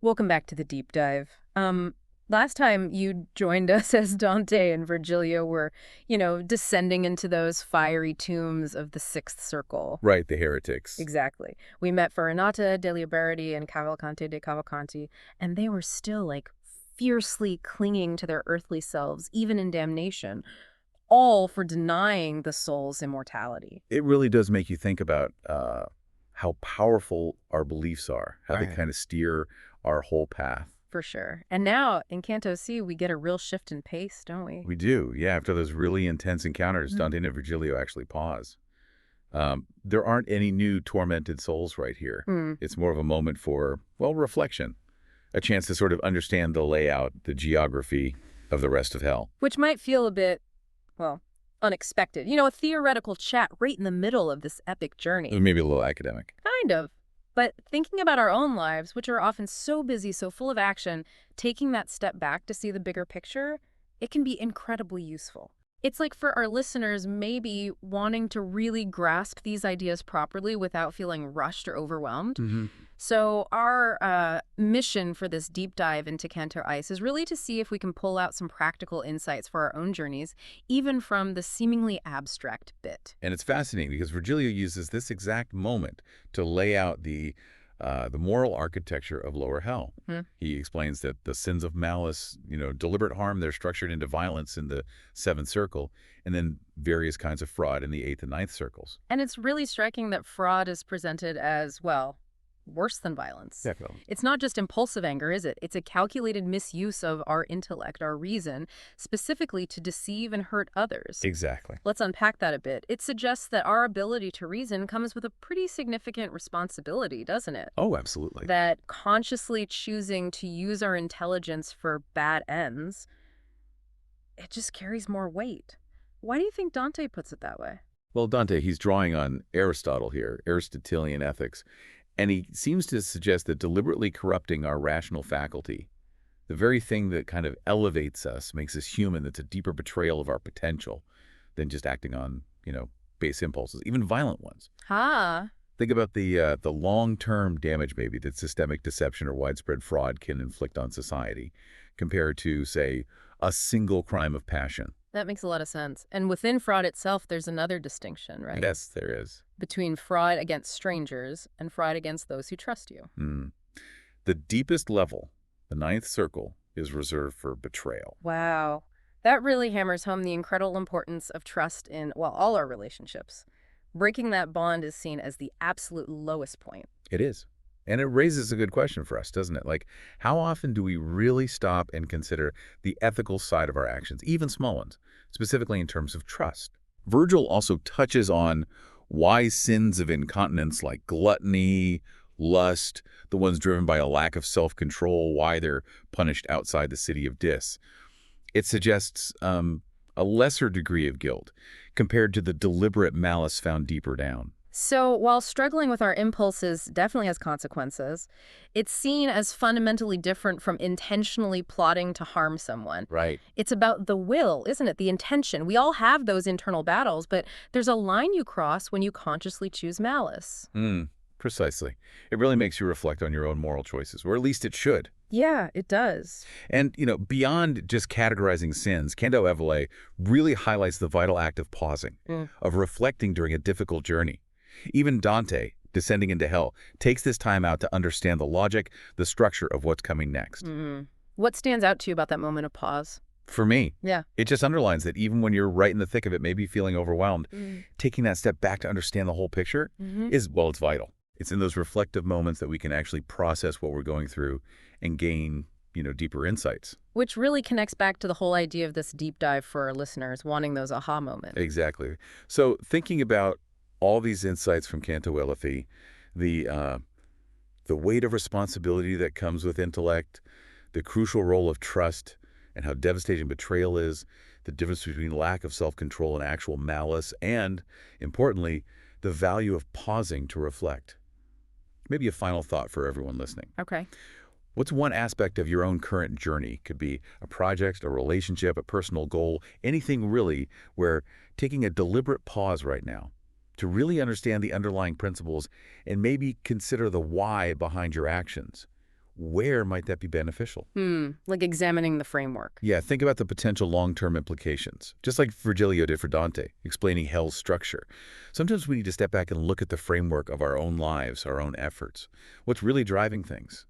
Welcome back to the deep dive. Last time you joined us as Dante and Virgilio were, descending into those fiery tombs of the Sixth Circle. Right, the heretics. Exactly. We met Farinata, Deliberti, and Cavalcante de Cavalcanti, and they were still, fiercely clinging to their earthly selves, even in damnation, all for denying the soul's immortality. It really does make you think about how powerful our beliefs are, how they Right. kind of steer our whole path. For sure. And now, in Canto C, we get a real shift in pace, don't we? We do, yeah. After those really intense encounters, Mhm. Dante and Virgilio actually pause. There aren't any new tormented souls right here. Hmm. It's more of a moment for, well, reflection, a chance to sort of understand the layout, the geography of the rest of hell. Which might feel a bit, well, unexpected. A theoretical chat right in the middle of this epic journey. Maybe a little academic. Kind of. But thinking about our own lives, which are often so busy, so full of action, taking that step back to see the bigger picture, it can be incredibly useful. It's like for our listeners, maybe wanting to really grasp these ideas properly without feeling rushed or overwhelmed. Mm-hmm. So our mission for this deep dive into Canto Ice is really to see if we can pull out some practical insights for our own journeys, even from the seemingly abstract bit. And it's fascinating because Virgilio uses this exact moment to lay out the moral architecture of lower hell. Hmm. He explains that the sins of malice, deliberate harm, they're structured into violence in the seventh circle, and then various kinds of fraud in the eighth and ninth circles. And it's really striking that fraud is presented as, well, worse than violence. Definitely. It's not just impulsive anger, is it? It's a calculated misuse of our intellect, our reason, specifically to deceive and hurt others. Exactly. Let's unpack that a bit. It suggests that our ability to reason comes with a pretty significant responsibility, doesn't it? Oh, absolutely. That consciously choosing to use our intelligence for bad ends, it just carries more weight. Why do you think Dante puts it that way? Well, Dante, he's drawing on Aristotle here, Aristotelian ethics, and he seems to suggest that deliberately corrupting our rational faculty, the very thing that kind of elevates us, makes us human, that's a deeper betrayal of our potential than just acting on, base impulses, even violent ones. Ah, Think about the long-term damage maybe that systemic deception or widespread fraud can inflict on society compared to, say, a single crime of passion. that makes a lot of sense. And within fraud itself, there's another distinction, right? Yes, there is. Between fraud against strangers and fraud against those who trust you. Mm. The deepest level, the ninth circle, is reserved for betrayal. Wow. That really hammers home the incredible importance of trust in, well, all our relationships. Breaking that bond is seen as the absolute lowest point. It is. And it raises a good question for us, doesn't it? Like, how often do we really stop and consider the ethical side of our actions, even small ones, specifically in terms of trust? Virgil also touches on why sins of incontinence like gluttony, lust, the ones driven by a lack of self-control, why they're punished outside the city of Dis. It suggests a lesser degree of guilt compared to the deliberate malice found deeper down. So, while struggling with our impulses definitely has consequences, it's seen as fundamentally different from intentionally plotting to harm someone. Right. It's about the will, isn't it? The intention. We all have those internal battles, but there's a line you cross when you consciously choose malice. Precisely. It really makes you reflect on your own moral choices, or at least it should. Yeah, it does. And, beyond just categorizing sins, Canto XI really highlights the vital act of pausing, of reflecting during a difficult journey. Even Dante, descending into hell, takes this time out to understand the logic, the structure of what's coming next. What stands out to you about that moment of pause? For me, Yeah. it just underlines that even when you're right in the thick of it, maybe feeling overwhelmed, taking that step back to understand the whole picture is, well, it's vital. It's in those reflective moments that we can actually process what we're going through and gain, deeper insights. Which really connects back to the whole idea of this deep dive for our listeners, wanting those aha moments. Exactly. So thinking about all these insights from Canto XI, the weight of responsibility that comes with intellect, the crucial role of trust, and how devastating betrayal is, the difference between lack of self-control and actual malice, and, importantly, the value of pausing to reflect. Maybe a final thought for everyone listening. Okay. What's one aspect of your own current journey? Could be a project, a relationship, a personal goal, anything really, where taking a deliberate pause right now to really understand the underlying principles and maybe consider the why behind your actions. where might that be beneficial? Like examining the framework. Yeah, think about the potential long-term implications, just like Virgilio did for Dante, explaining hell's structure. Sometimes we need to step back and look at the framework of our own lives, our own efforts. What's really driving things?